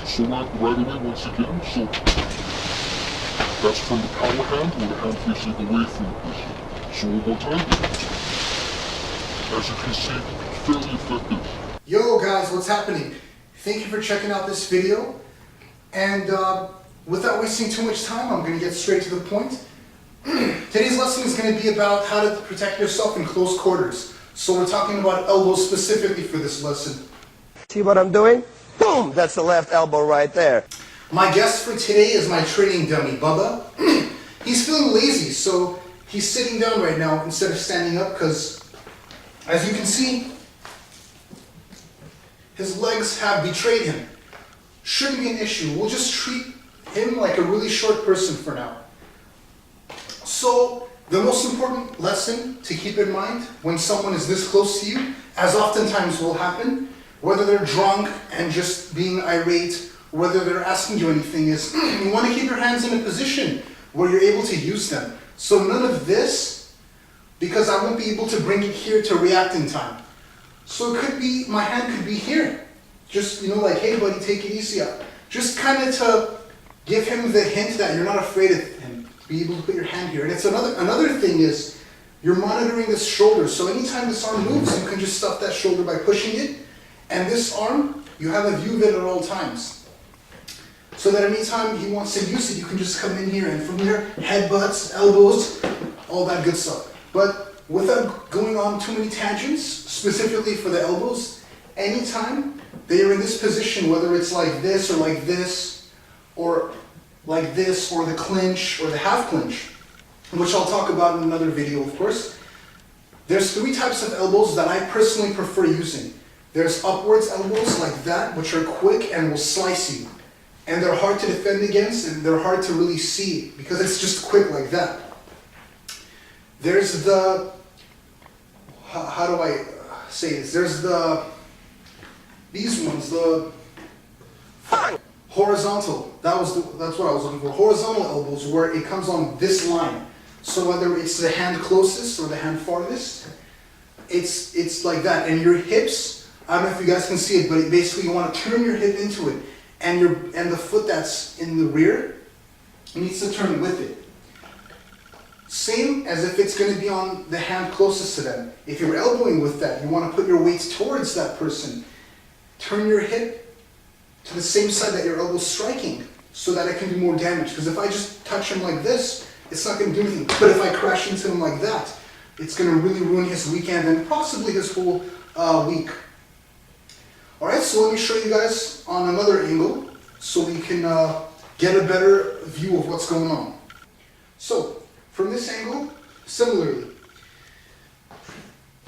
So right away, once again, so that's from the power hand or the hand facing away from the person. So one more time. As you can see, fairly effective. Yo guys, what's happening? Thank you for checking out this video. And without wasting too much time, I'm going to get straight to the point. Today's lesson is going to be about how to protect yourself in close quarters. So we're talking about elbows specifically for this lesson. See what I'm doing? Boom! That's the left elbow right there. My guest for today is my training dummy, Bubba. He's feeling lazy, so he's sitting down right now instead of standing up because, as you can see, his legs have betrayed him. Shouldn't be an issue. We'll just treat him like a really short person for now. So, the most important lesson to keep in mind when someone is this close to you, as oftentimes will happen, whether they're drunk and just being irate, whether they're asking you anything, is you want to keep your hands in a position where you're able to use them. So none of this, because I won't be able to bring it here to react in time. So it could be, my hand could be here. Just, like, hey buddy, take it easy out. Just kind of to give him the hint that you're not afraid of him. Be able to put your hand here. And it's another thing is, you're monitoring this shoulder. So anytime this arm moves, you can just stop that shoulder by pushing it. And this arm, you have a view of it at all times. So that anytime he wants to use it, you can just come in here and from there, headbutts, elbows, all that good stuff. But without going on too many tangents, specifically for the elbows, anytime they are in this position, whether it's like this, or like this, or like this, or the clinch, or the half clinch, which I'll talk about in another video, of course. There's three types of elbows that I personally prefer using. There's upwards elbows like that, which are quick and will slice you. And they're hard to defend against, and they're hard to really see, because it's just quick like that. There's the, how do I say this? There's these ones, the horizontal. That's what I was looking for. Horizontal elbows, where it comes on this line. So whether it's the hand closest or the hand farthest, it's like that. And your hips, I don't know if you guys can see it, but basically you want to turn your hip into it, and the foot that's in the rear needs to turn with it. Same as if it's going to be on the hand closest to them. If you're elbowing with that, you want to put your weight towards that person. Turn your hip to the same side that your elbow's striking, so that it can do more damage. Because if I just touch him like this, it's not going to do anything. But if I crash into him like that, it's going to really ruin his weekend and possibly his whole week. Alright, so let me show you guys on another angle so we can get a better view of what's going on. So, from this angle, similarly.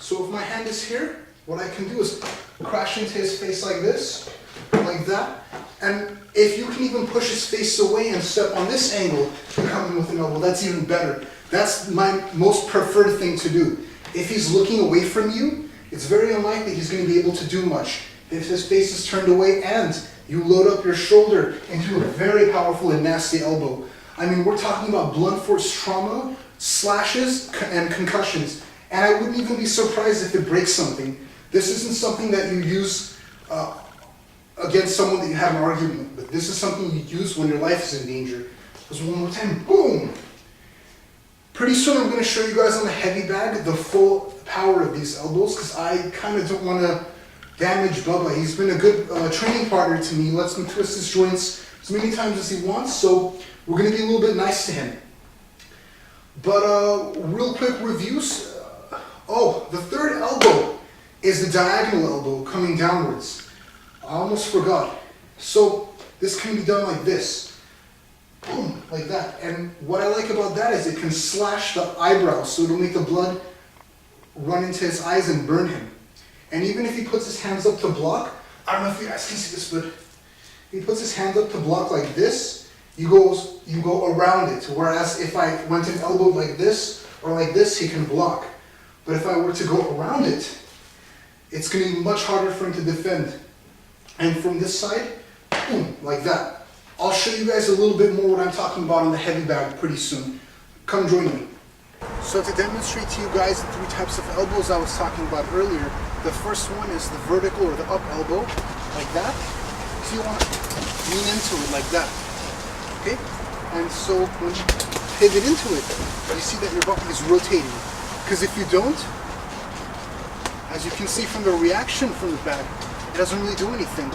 So if my hand is here, what I can do is crash into his face like this, like that. And if you can even push his face away and step on this angle and come in with an elbow, that's even better. That's my most preferred thing to do. If he's looking away from you, it's very unlikely he's going to be able to do much. If his face is turned away and you load up your shoulder into a very powerful and nasty elbow. I mean, we're talking about blunt force trauma, slashes, and concussions. And I wouldn't even be surprised if it breaks something. This isn't something that you use against someone that you have an argument with. This is something you use when your life is in danger. Because one more time, boom! Pretty soon I'm going to show you guys on the heavy bag the full power of these elbows, because I kind of don't want to damage Bubba. He's been a good training partner to me. He lets me twist his joints as many times as he wants, so we're going to be a little bit nice to him. But real quick reviews. The third elbow is the diagonal elbow coming downwards. I almost forgot. So this can be done like this. Boom, like that. And what I like about that is it can slash the eyebrows, so it'll make the blood run into his eyes and burn him. And even if he puts his hands up to block, I don't know if you guys can see this, but if he puts his hands up to block like this, you go around it. Whereas if I went an elbow like this or like this, he can block. But if I were to go around it, it's going to be much harder for him to defend. And from this side, boom, like that. I'll show you guys a little bit more what I'm talking about on the heavy bag pretty soon. Come join me. So to demonstrate to you guys the three types of elbows I was talking about earlier, the first one is the vertical or the up elbow, like that. So you want to lean into it like that. Okay? And so when you pivot into it, you see that your body is rotating. Because if you don't, as you can see from the reaction from the bag, it doesn't really do anything.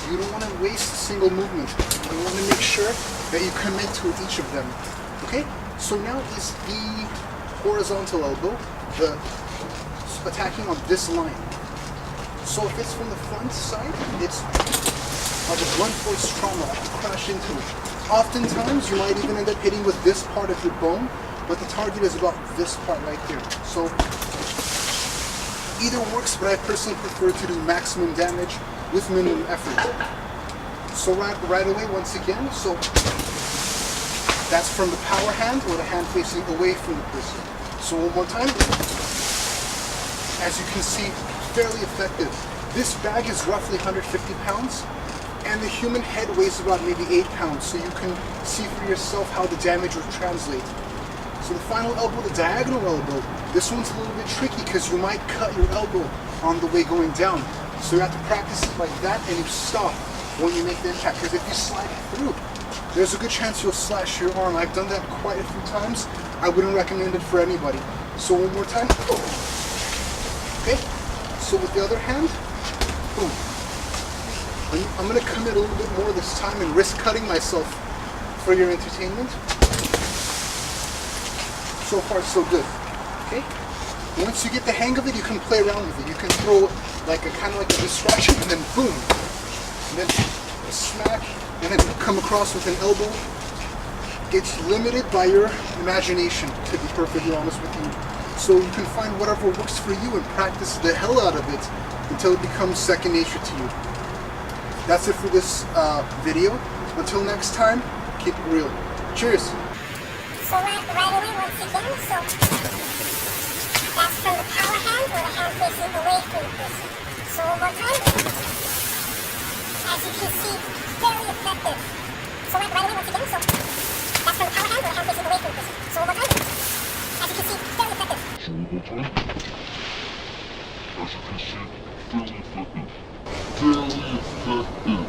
You don't want to waste a single movement. You want to make sure that you commit to each of them. Okay? So now is the horizontal elbow, the attacking on this line. So if it's from the front side, it's like a blunt force trauma, like you crash into it. Oftentimes, you might even end up hitting with this part of your bone, but the target is about this part right here. So either works, but I personally prefer to do maximum damage with minimum effort. So right away, once again, so that's from the power hand or the hand facing away from the person. So one more time. As you can see, fairly effective. This bag is roughly 150 pounds, and the human head weighs about maybe 8 pounds, so you can see for yourself how the damage would translate. So the final elbow, the diagonal elbow, this one's a little bit tricky because you might cut your elbow on the way going down. So you have to practice it like that, and you stop when you make the impact, because if you slide through, there's a good chance you'll slash your arm. I've done that quite a few times. I wouldn't recommend it for anybody. So one more time. Okay? So with the other hand, boom. I'm going to commit a little bit more this time and risk cutting myself for your entertainment. So far, so good. Okay? Once you get the hang of it, you can play around with it. You can throw like a kind of like a distraction, and then boom, and then a smack, and then come across with an elbow. It's limited by your imagination, to be perfectly honest with you. So you can find whatever works for you and practice the hell out of it until it becomes second nature to you. That's it for this video. Until next time, keep it real. Cheers. So right away, once again, so that's from the power hand or the hand facing away from the person. So one more time. As you can see, very effective. So right away, once again, so that's from the power hand or the hand facing away from the person. So one more time. As you can see, very effective. So one more time. As you can see, fairly effective. Fairly effective.